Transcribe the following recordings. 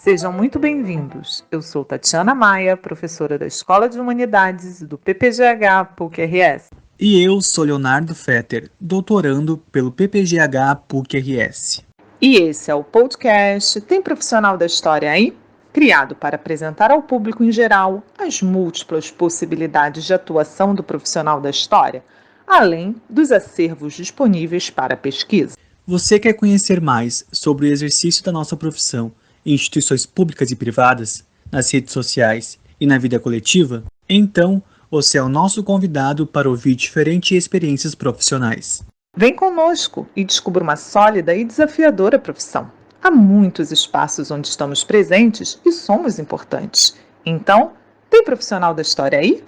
Sejam muito bem-vindos. Eu sou Tatiana Maia, professora da Escola de Humanidades do PPGH PUC-RS. E eu sou Leonardo Fetter, doutorando pelo PPGH PUC-RS. E esse é o podcast Tem Profissional da História aí? Criado para apresentar ao público em geral as múltiplas possibilidades de atuação do profissional da história, além dos acervos disponíveis para pesquisa. Você quer conhecer mais sobre o exercício da nossa profissão em instituições públicas e privadas, nas redes sociais e na vida coletiva? Então, você é o nosso convidado para ouvir diferentes experiências profissionais. Vem conosco e descubra uma sólida e desafiadora profissão. Há muitos espaços onde estamos presentes e somos importantes. Então, tem profissional da história aí?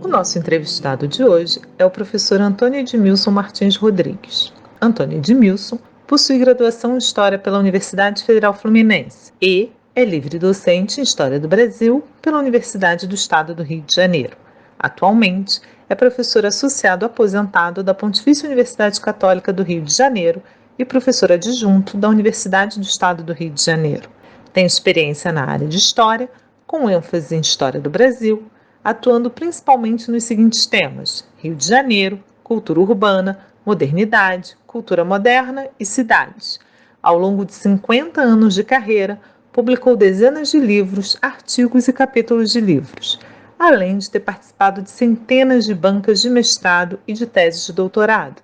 O nosso entrevistado de hoje é o professor Antônio Edmilson Martins Rodrigues. Antônio Edmilson possui graduação em História pela Universidade Federal Fluminense e é livre docente em História do Brasil pela Universidade do Estado do Rio de Janeiro. Atualmente, é professor associado aposentado da Pontifícia Universidade Católica do Rio de Janeiro e professor adjunto da Universidade do Estado do Rio de Janeiro. Tem experiência na área de História, com ênfase em História do Brasil, atuando principalmente nos seguintes temas: Rio de Janeiro, cultura urbana, modernidade, cultura moderna e cidades. Ao longo de 50 anos de carreira, publicou dezenas de livros, artigos e capítulos de livros, além de ter participado de centenas de bancas de mestrado e de teses de doutorado.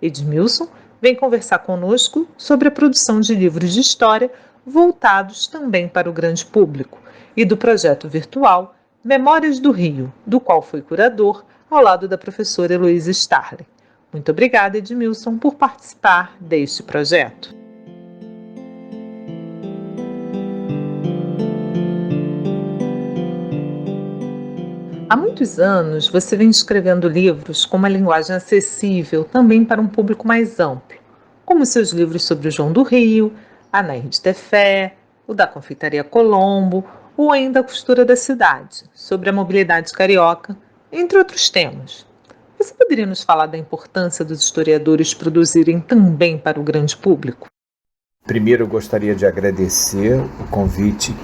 Edmilson vem conversar conosco sobre a produção de livros de história voltados também para o grande público e do projeto virtual Memórias do Rio, do qual foi curador, ao lado da professora Heloísa Starling. Muito obrigada, Edmilson, por participar deste projeto. Há muitos anos, você vem escrevendo livros com uma linguagem acessível também para um público mais amplo, como seus livros sobre o João do Rio, A Nair de Tefé, o da Confeitaria Colombo, ou ainda a Costura da Cidade, sobre a mobilidade carioca, entre outros temas. Você poderia nos falar da importância dos historiadores produzirem também para o grande público? Primeiro, eu gostaria de agradecer o convite.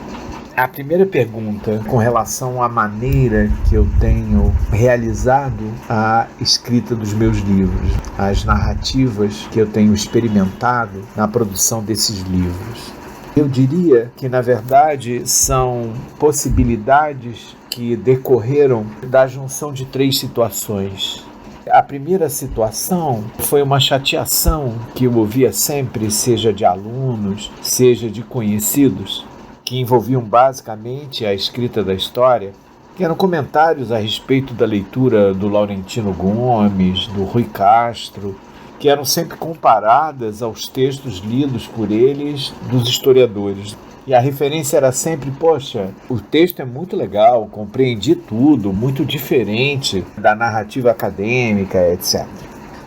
A primeira pergunta, com relação à maneira que eu tenho realizado a escrita dos meus livros, as narrativas que eu tenho experimentado na produção desses livros. Eu diria que, na verdade, são possibilidades que decorreram da junção de três situações. A primeira situação foi uma chateação que eu ouvia sempre, seja de alunos, seja de conhecidos, que envolviam basicamente a escrita da história, que eram comentários a respeito da leitura do Laurentino Gomes, do Rui Castro, que eram sempre comparadas aos textos lidos por eles dos historiadores. E a referência era sempre, poxa, o texto é muito legal, compreendi tudo, muito diferente da narrativa acadêmica, etc.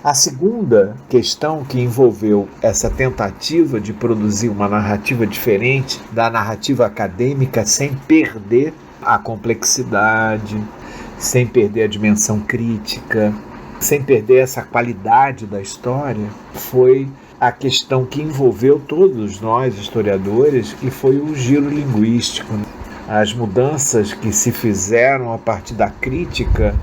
A segunda questão que envolveu essa tentativa de produzir uma narrativa diferente da narrativa acadêmica sem perder a complexidade, sem perder a dimensão crítica, sem perder essa qualidade da história, foi a questão que envolveu todos nós historiadores, que foi o giro linguístico. As mudanças que se fizeram a partir da crítica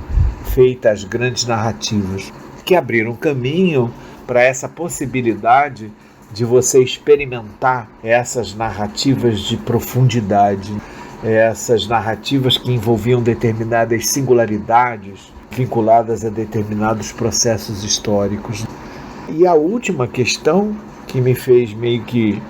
feita às grandes narrativas, que abriram caminho para essa possibilidade de você experimentar essas narrativas de profundidade, essas narrativas que envolviam determinadas singularidades vinculadas a determinados processos históricos. E a última questão que me fez meio que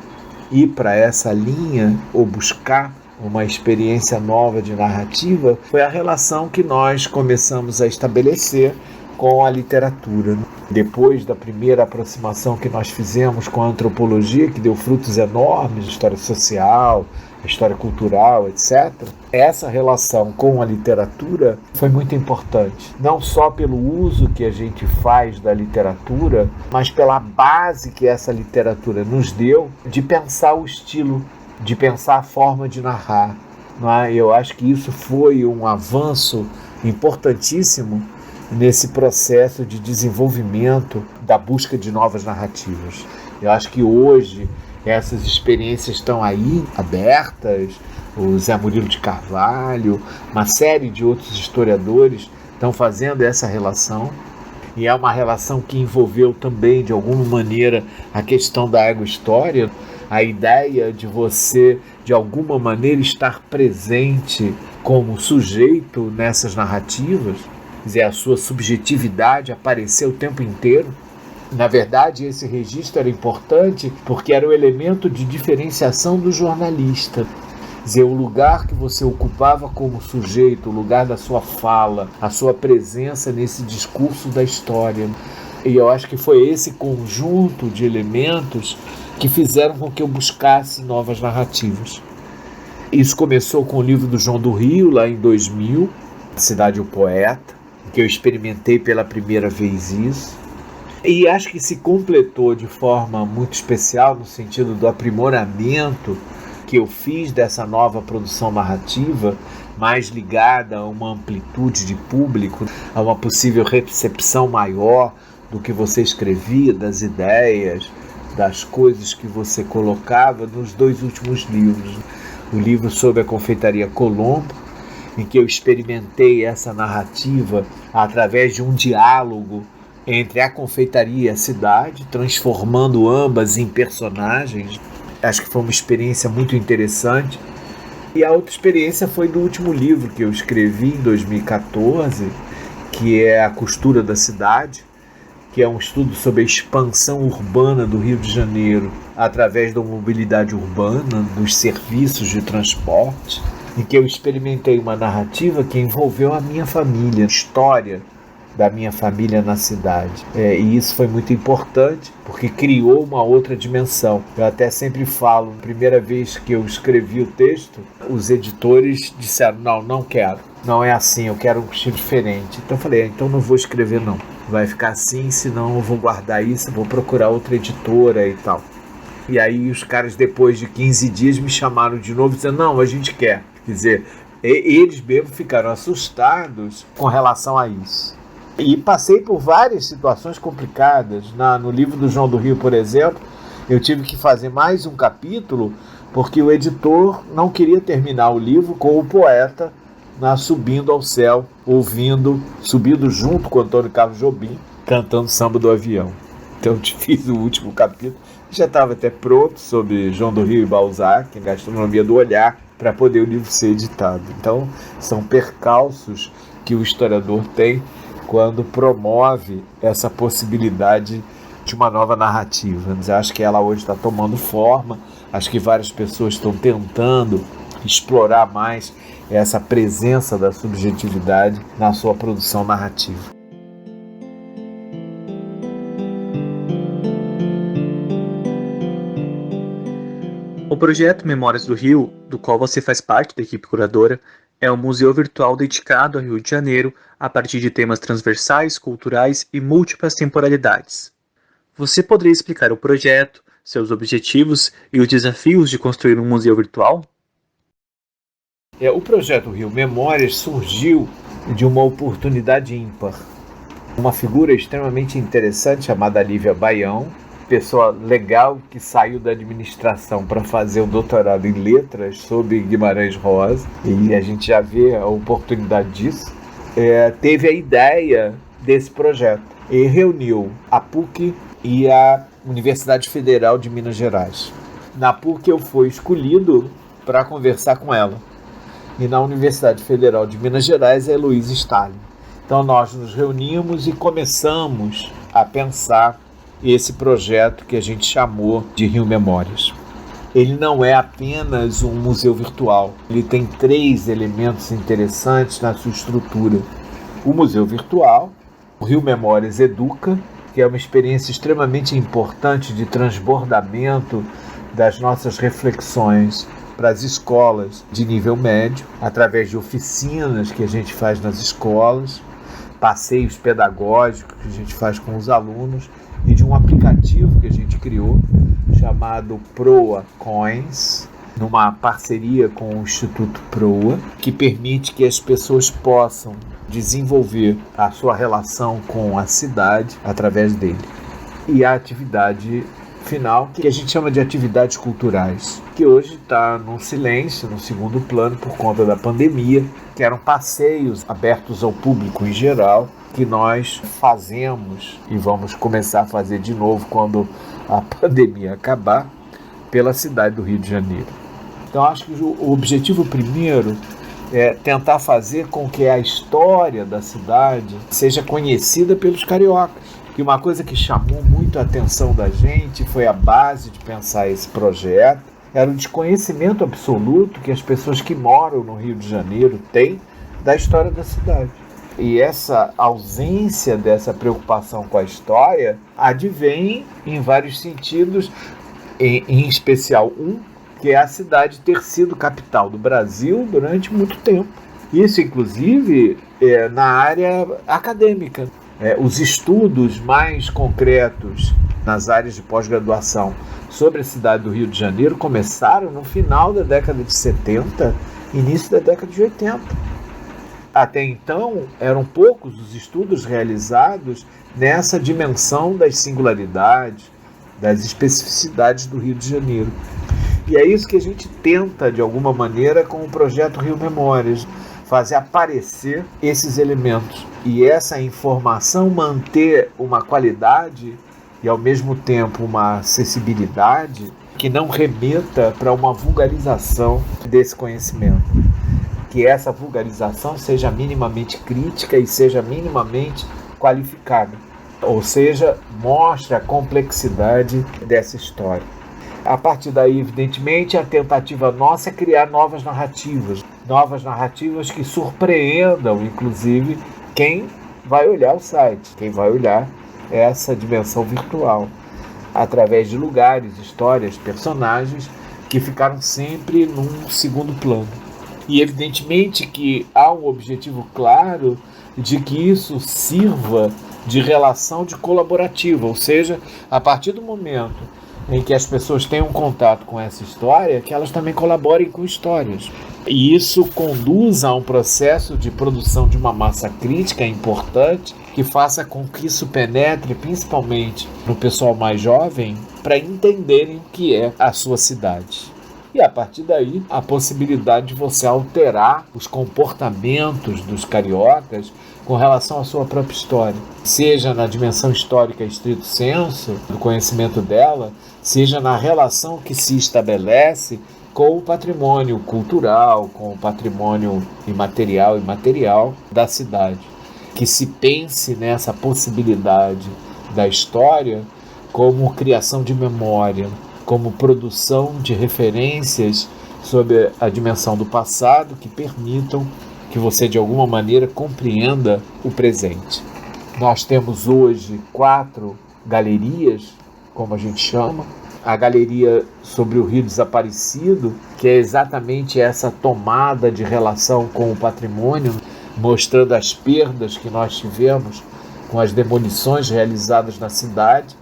ir para essa linha ou buscar uma experiência nova de narrativa foi a relação que nós começamos a estabelecer com a literatura. Depois da primeira aproximação que nós fizemos com a antropologia, que deu frutos enormes, história social, história cultural, etc., essa relação com a literatura foi muito importante. Não só pelo uso que a gente faz da literatura, mas pela base que essa literatura nos deu de pensar o estilo, de pensar a forma de narrar. Não é? Eu acho que isso foi um avanço importantíssimo nesse processo de desenvolvimento da busca de novas narrativas. Eu acho que hoje essas experiências estão aí abertas, o Zé Murilo de Carvalho, uma série de outros historiadores estão fazendo essa relação, e é uma relação que envolveu também, de alguma maneira, a questão da agrohistória, a ideia de você, de alguma maneira, estar presente como sujeito nessas narrativas, quer dizer, a sua subjetividade aparecer o tempo inteiro. Na verdade, esse registro era importante porque era o elemento de diferenciação do jornalista. Quer dizer, o lugar que você ocupava como sujeito, o lugar da sua fala, a sua presença nesse discurso da história. E eu acho que foi esse conjunto de elementos que fizeram com que eu buscasse novas narrativas. Isso começou com o livro do João do Rio, lá em 2000, Cidade e o Poeta, que eu experimentei pela primeira vez isso. E acho que se completou de forma muito especial no sentido do aprimoramento que eu fiz dessa nova produção narrativa, mais ligada a uma amplitude de público, a uma possível recepção maior do que você escrevia, das ideias, das coisas que você colocava nos 2 últimos livros. O livro sobre a confeitaria Colombo, em que eu experimentei essa narrativa através de um diálogo entre a confeitaria e a cidade, transformando ambas em personagens. Acho que foi uma experiência muito interessante. E a outra experiência foi do último livro que eu escrevi em 2014, que é A Costura da Cidade, que é um estudo sobre a expansão urbana do Rio de Janeiro através da mobilidade urbana, dos serviços de transporte, em que eu experimentei uma narrativa que envolveu a minha família, a história da minha família na cidade. E isso foi muito importante, porque criou uma outra dimensão. Eu até sempre falo, a primeira vez que eu escrevi o texto, os editores disseram, não quero, não é assim, eu quero um estilo diferente. Então eu falei, então não vou escrever não, vai ficar assim, senão eu vou guardar isso, vou procurar outra editora e tal. E aí os caras, depois de 15 dias, me chamaram de novo, dizendo, não, a gente quer. Quer dizer, eles mesmo ficaram assustados com relação a isso. E passei por várias situações complicadas. No livro do João do Rio, por exemplo, eu tive que fazer mais um capítulo porque o editor não queria terminar o livro com o poeta subindo ao céu, subindo junto com Antônio Carlos Jobim, cantando Samba do Avião. Então eu fiz o último capítulo, já estava até pronto, sobre João do Rio e Balzac, Gastronomia do Olhar, para poder o livro ser editado. Então são percalços que o historiador tem quando promove essa possibilidade de uma nova narrativa. Eu acho que ela hoje está tomando forma, acho que várias pessoas estão tentando explorar mais essa presença da subjetividade na sua produção narrativa. O projeto Memórias do Rio, do qual você faz parte da equipe curadora, é um museu virtual dedicado ao Rio de Janeiro a partir de temas transversais, culturais e múltiplas temporalidades. Você poderia explicar o projeto, seus objetivos e os desafios de construir um museu virtual? O projeto Rio Memórias surgiu de uma oportunidade ímpar. Uma figura extremamente interessante chamada Lívia Baião, pessoa legal que saiu da administração para fazer o doutorado em letras sobre Guimarães Rosa, e a gente já vê a oportunidade disso, teve a ideia desse projeto e reuniu a PUC e a Universidade Federal de Minas Gerais. Na PUC eu fui escolhido para conversar com ela, e na Universidade Federal de Minas Gerais é Luiz Stalin. Então nós nos reunimos e começamos a pensar esse projeto que a gente chamou de Rio Memórias. Ele não é apenas um museu virtual, ele tem 3 elementos interessantes na sua estrutura. O museu virtual, o Rio Memórias Educa, que é uma experiência extremamente importante de transbordamento das nossas reflexões para as escolas de nível médio, através de oficinas que a gente faz nas escolas, passeios pedagógicos que a gente faz com os alunos, e de um aplicativo que a gente criou chamado Proa Coins, numa parceria com o Instituto Proa, que permite que as pessoas possam desenvolver a sua relação com a cidade através dele. E a atividade final, que a gente chama de atividades culturais, que hoje está no silêncio, no segundo plano por conta da pandemia, que eram passeios abertos ao público em geral, que nós fazemos e vamos começar a fazer de novo quando a pandemia acabar, pela cidade do Rio de Janeiro. Então acho que o objetivo primeiro é tentar fazer com que a história da cidade seja conhecida pelos cariocas. E uma coisa que chamou muito a atenção da gente, foi a base de pensar esse projeto, era o desconhecimento absoluto que as pessoas que moram no Rio de Janeiro têm da história da cidade. E essa ausência dessa preocupação com a história advém em vários sentidos, em especial que é a cidade ter sido capital do Brasil durante muito tempo. Isso, inclusive, na área acadêmica. Os estudos mais concretos nas áreas de pós-graduação sobre a cidade do Rio de Janeiro começaram no final da década de 70, início da década de 80. Até então, eram poucos os estudos realizados nessa dimensão das singularidades, das especificidades do Rio de Janeiro. E é isso que a gente tenta, de alguma maneira, com o projeto Rio Memórias, fazer aparecer esses elementos e essa informação manter uma qualidade e, ao mesmo tempo, uma acessibilidade que não remeta para uma vulgarização desse conhecimento. Que essa vulgarização seja minimamente crítica e seja minimamente qualificada. Ou seja, mostre a complexidade dessa história. A partir daí, evidentemente, a tentativa nossa é criar novas narrativas que surpreendam, inclusive, quem vai olhar o site, quem vai olhar essa dimensão virtual, através de lugares, histórias, personagens que ficaram sempre num segundo plano. E evidentemente que há um objetivo claro de que isso sirva de relação de colaborativa, ou seja, a partir do momento em que as pessoas tenham contato com essa história, que elas também colaborem com histórias. E isso conduz a um processo de produção de uma massa crítica importante, que faça com que isso penetre principalmente no pessoal mais jovem, para entenderem o que é a sua cidade. E a partir daí, a possibilidade de você alterar os comportamentos dos cariocas com relação à sua própria história. Seja na dimensão histórica estrito sensu, do conhecimento dela, seja na relação que se estabelece com o patrimônio cultural, com o patrimônio imaterial e material da cidade. Que se pense nessa possibilidade da história como criação de memória, como produção de referências sobre a dimensão do passado que permitam que você, de alguma maneira, compreenda o presente. Nós temos hoje 4 galerias, como a gente chama. A galeria sobre o Rio Desaparecido, que é exatamente essa tomada de relação com o patrimônio, mostrando as perdas que nós tivemos com as demolições realizadas na cidade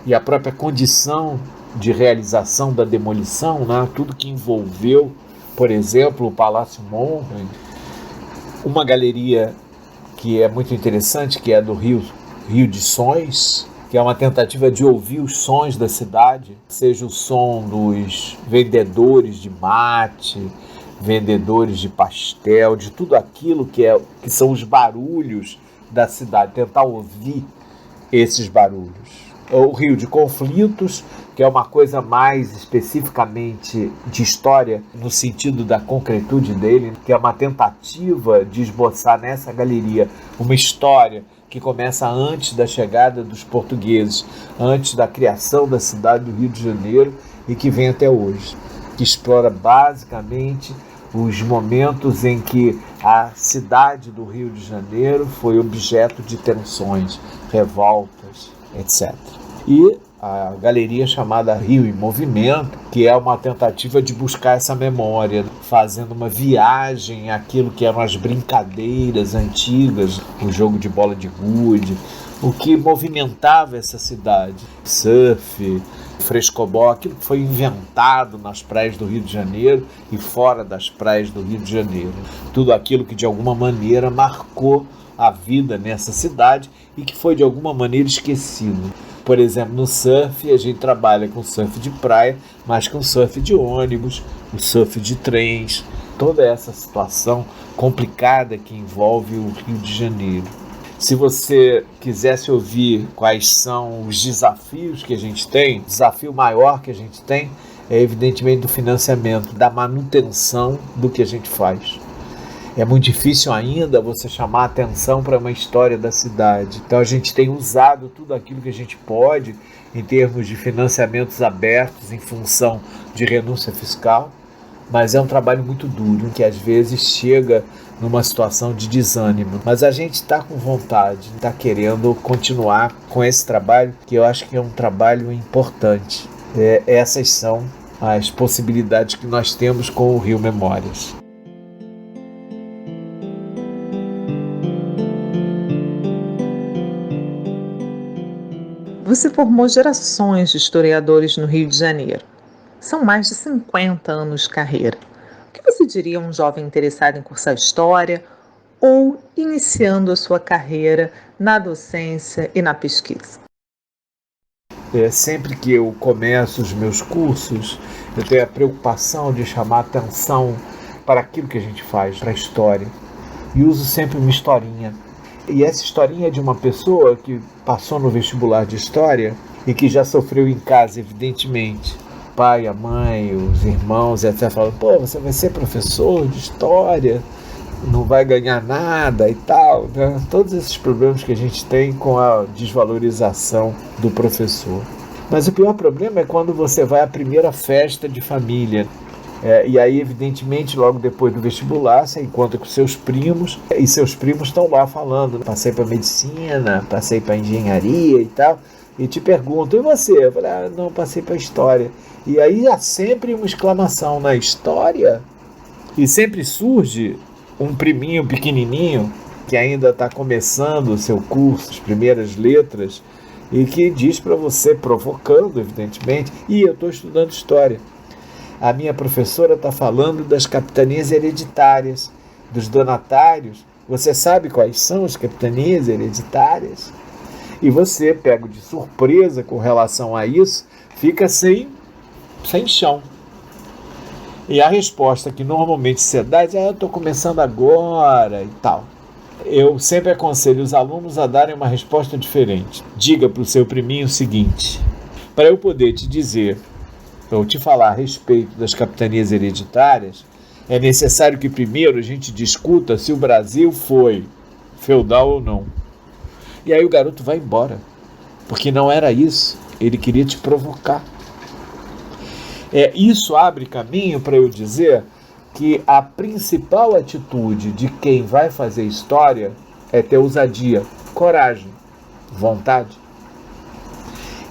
e a própria condição de realização da demolição, né? Tudo que envolveu, por exemplo, o Palácio Monroe. Uma galeria que é muito interessante, que é do Rio de Sons, que é uma tentativa de ouvir os sons da cidade, seja o som dos vendedores de mate, vendedores de pastel, de tudo aquilo que são os barulhos da cidade, tentar ouvir esses barulhos. O Rio de Conflitos, que é uma coisa mais especificamente de história, no sentido da concretude dele, que é uma tentativa de esboçar nessa galeria uma história que começa antes da chegada dos portugueses, antes da criação da cidade do Rio de Janeiro e que vem até hoje, que explora basicamente os momentos em que a cidade do Rio de Janeiro foi objeto de tensões, revoltas, etc. E a galeria chamada Rio em Movimento, que é uma tentativa de buscar essa memória, fazendo uma viagem àquilo que eram as brincadeiras antigas, o jogo de bola de gude, o que movimentava essa cidade, surf, frescobol, aquilo que foi inventado nas praias do Rio de Janeiro e fora das praias do Rio de Janeiro. Tudo aquilo que de alguma maneira marcou a vida nessa cidade e que foi de alguma maneira esquecido. Por exemplo, no surf, a gente trabalha com surf de praia, mas com surf de ônibus, o surf de trens, toda essa situação complicada que envolve o Rio de Janeiro. Se você quisesse ouvir quais são os desafios que a gente tem, o desafio maior que a gente tem é evidentemente do financiamento, da manutenção do que a gente faz. É muito difícil ainda você chamar a atenção para uma história da cidade. Então a gente tem usado tudo aquilo que a gente pode em termos de financiamentos abertos em função de renúncia fiscal, mas é um trabalho muito duro, que às vezes chega numa situação de desânimo. Mas a gente está com vontade, está querendo continuar com esse trabalho, que eu acho que é um trabalho importante. Essas são as possibilidades que nós temos com o Rio Memórias. Você formou gerações de historiadores no Rio de Janeiro. São mais de 50 anos de carreira. O que você diria a um jovem interessado em cursar História ou iniciando a sua carreira na docência e na pesquisa? Sempre que eu começo os meus cursos, eu tenho a preocupação de chamar atenção para aquilo que a gente faz, para a história. E uso sempre uma historinha. E essa historinha é de uma pessoa que passou no vestibular de História e que já sofreu em casa, evidentemente. O pai, a mãe, os irmãos, etc. Falam, pô, você vai ser professor de História, não vai ganhar nada e tal, né? Todos esses problemas que a gente tem com a desvalorização do professor. Mas o pior problema é quando você vai à primeira festa de família. E aí, evidentemente, logo depois do vestibular, você encontra com seus primos, e seus primos estão lá falando, passei para medicina, passei para engenharia e tal, e te perguntam, e você? Eu falei, não, passei para história. E aí há sempre uma exclamação na história, e sempre surge um priminho pequenininho, que ainda está começando o seu curso, as primeiras letras, e que diz para você, provocando, evidentemente, eu estou estudando história. A minha professora está falando das capitanias hereditárias, dos donatários. Você sabe quais são as capitanias hereditárias? E você, pego de surpresa com relação a isso, fica sem chão. E a resposta que normalmente você dá é: eu estou começando agora e tal. Eu sempre aconselho os alunos a darem uma resposta diferente. Diga para o seu priminho o seguinte: para eu poder te dizer ou te falar a respeito das capitanias hereditárias, é necessário que primeiro a gente discuta se o Brasil foi feudal ou não. E aí o garoto vai embora, porque não era isso, ele queria te provocar. Isso abre caminho para eu dizer que a principal atitude de quem vai fazer história é ter ousadia, coragem, vontade.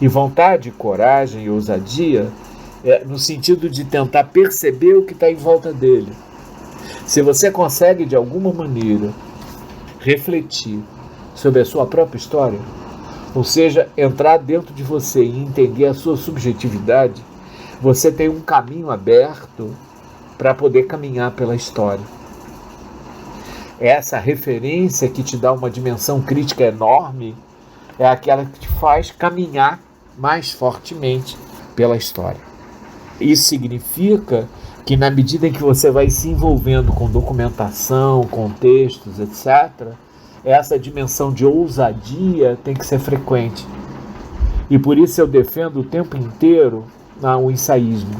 E vontade, coragem e ousadia no sentido de tentar perceber o que está em volta dele. Se você consegue, de alguma maneira, refletir sobre a sua própria história, ou seja, entrar dentro de você e entender a sua subjetividade, você tem um caminho aberto para poder caminhar pela história. Essa referência que te dá uma dimensão crítica enorme é aquela que te faz caminhar mais fortemente pela história. Isso significa que, na medida em que você vai se envolvendo com documentação, com textos, etc., essa dimensão de ousadia tem que ser frequente. E por isso eu defendo o tempo inteiro o ensaísmo.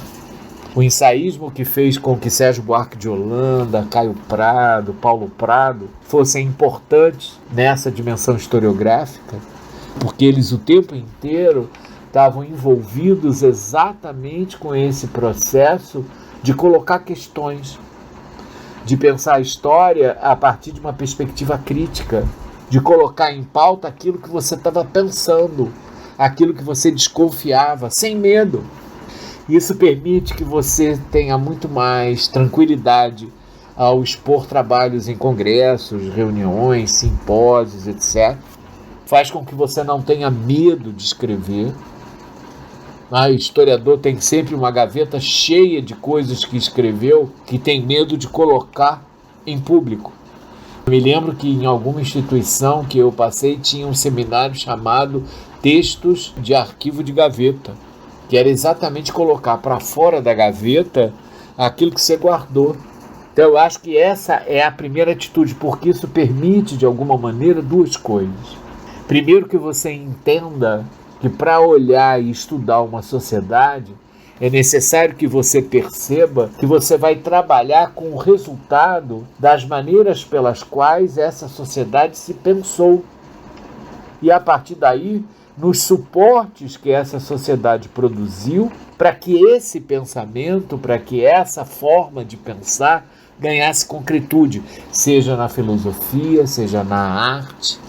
O ensaísmo que fez com que Sérgio Buarque de Holanda, Caio Prado, Paulo Prado fossem importantes nessa dimensão historiográfica, porque eles o tempo inteiro estavam envolvidos exatamente com esse processo de colocar questões, de pensar a história a partir de uma perspectiva crítica, de colocar em pauta aquilo que você estava pensando, aquilo que você desconfiava, sem medo. Isso permite que você tenha muito mais tranquilidade ao expor trabalhos em congressos, reuniões, simpósios, etc. Faz com que você não tenha medo de escrever. Historiador tem sempre uma gaveta cheia de coisas que escreveu que tem medo de colocar em público. Eu me lembro que em alguma instituição que eu passei tinha um seminário chamado Textos de Arquivo de Gaveta, que era exatamente colocar para fora da gaveta aquilo que você guardou. Então eu acho que essa é a primeira atitude, porque isso permite, de alguma maneira, duas coisas. Primeiro, que você entenda que para olhar e estudar uma sociedade, é necessário que você perceba que você vai trabalhar com o resultado das maneiras pelas quais essa sociedade se pensou. E a partir daí, nos suportes que essa sociedade produziu, para que esse pensamento, para que essa forma de pensar ganhasse concretude, seja na filosofia, seja na arte,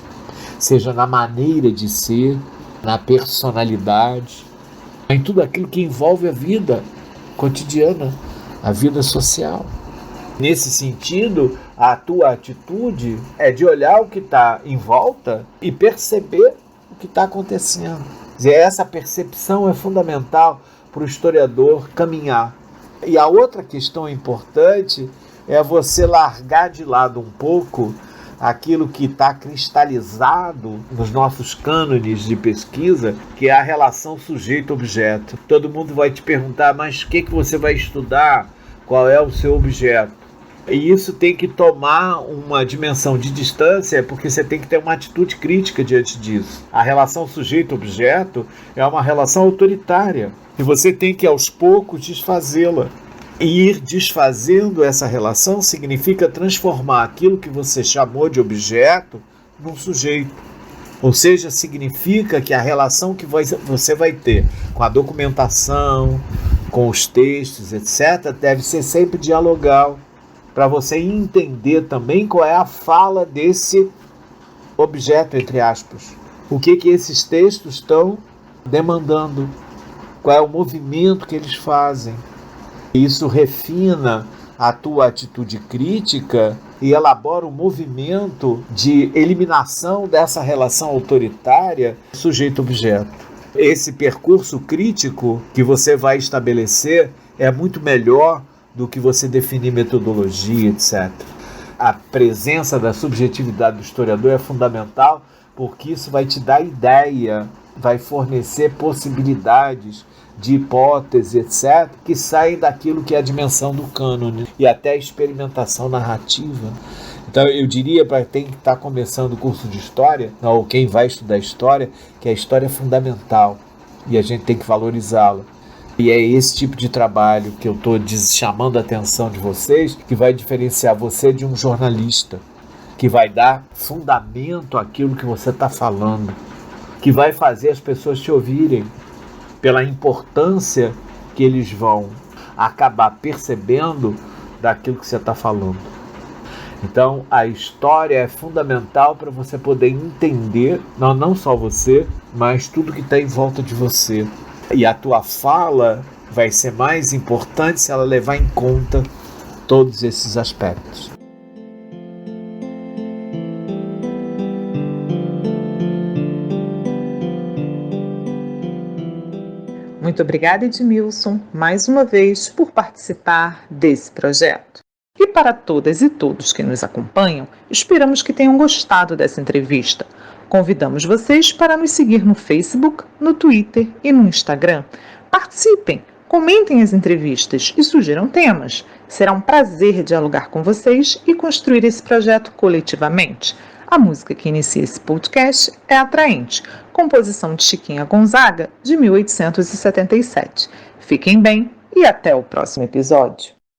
seja na maneira de ser, na personalidade, em tudo aquilo que envolve a vida cotidiana, a vida social. Nesse sentido, a tua atitude é de olhar o que está em volta e perceber o que está acontecendo. Essa percepção é fundamental para o historiador caminhar. E a outra questão importante é você largar de lado um pouco aquilo que está cristalizado nos nossos cânones de pesquisa, que é a relação sujeito-objeto. Todo mundo vai te perguntar, mas o que você vai estudar? Qual é o seu objeto? E isso tem que tomar uma dimensão de distância, porque você tem que ter uma atitude crítica diante disso. A relação sujeito-objeto é uma relação autoritária, e você tem que, aos poucos, desfazê-la. E ir desfazendo essa relação significa transformar aquilo que você chamou de objeto num sujeito. Ou seja, significa que a relação que você vai ter com a documentação, com os textos, etc., deve ser sempre dialogal, para você entender também qual é a fala desse objeto, entre aspas. O que esses textos estão demandando, qual é o movimento que eles fazem. Isso refina a tua atitude crítica e elabora um movimento de eliminação dessa relação autoritária sujeito-objeto. Esse percurso crítico que você vai estabelecer é muito melhor do que você definir metodologia, etc. A presença da subjetividade do historiador é fundamental, porque isso vai te dar ideia, vai fornecer possibilidades de hipótese, etc., que saem daquilo que é a dimensão do cânone e até a experimentação narrativa. Então eu diria para quem está começando o curso de História, ou quem vai estudar História, que a História é fundamental e a gente tem que valorizá-la. E é esse tipo de trabalho que eu estou chamando a atenção de vocês, que vai diferenciar você de um jornalista, que vai dar fundamento àquilo que você está falando, que vai fazer as pessoas te ouvirem, pela importância que eles vão acabar percebendo daquilo que você está falando. Então, a história é fundamental para você poder entender, não só você, mas tudo que está em volta de você. E a tua fala vai ser mais importante se ela levar em conta todos esses aspectos. Muito obrigada, Edmilson, mais uma vez, por participar desse projeto. E para todas e todos que nos acompanham, esperamos que tenham gostado dessa entrevista. Convidamos vocês para nos seguir no Facebook, no Twitter e no Instagram. Participem, comentem as entrevistas e sugiram temas. Será um prazer dialogar com vocês e construir esse projeto coletivamente. A música que inicia esse podcast é Atraente, composição de Chiquinha Gonzaga, de 1877. Fiquem bem e até o próximo episódio.